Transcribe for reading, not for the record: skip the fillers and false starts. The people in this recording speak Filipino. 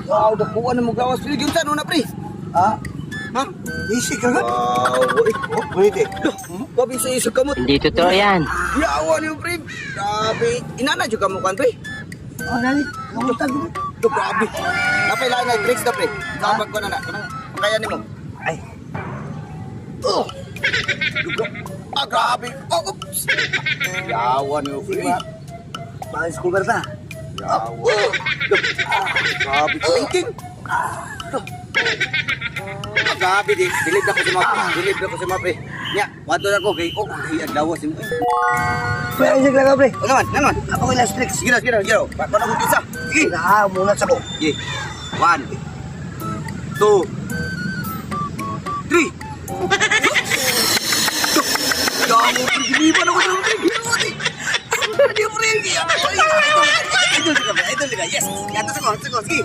Wow, dakuan na mo gawas. Pre, yun saan na, pre? Ha? Ha? Easy ka nga. Wow, boy. Oh, pwede. Babi sa isog kamot. Hindi totoo yan. Yawa niyo, pre. Grabe. Inana juga mo kan, pre. Oh, nani. Kamutan ko. Grabe. Napay lain na tricks na, pre. Sabag ko na na. Kanang kaya nimo. Ay. Oh. Ah, grabe. Oh, oops. Yawa niyo, pre. Bahas ko berta. Yawa. Grabe. Thinking. Grabe di. Dilib na ko si Mapre. Dilib na ko si Mapre. Nya, wato na ko kay kay adlawas mo. Pwede siya lang, pre. O naman, naman. Ako yung last tricks. Sige na, sige na, sige na. Paano ko isa? Sige. Ah, muna sa ko. Sige. 1 2 3. Yawa, giniban ako sa Mapre. Hindi, Mapre. Idol ka, idol ka. Yes. Yato sa ko, sige.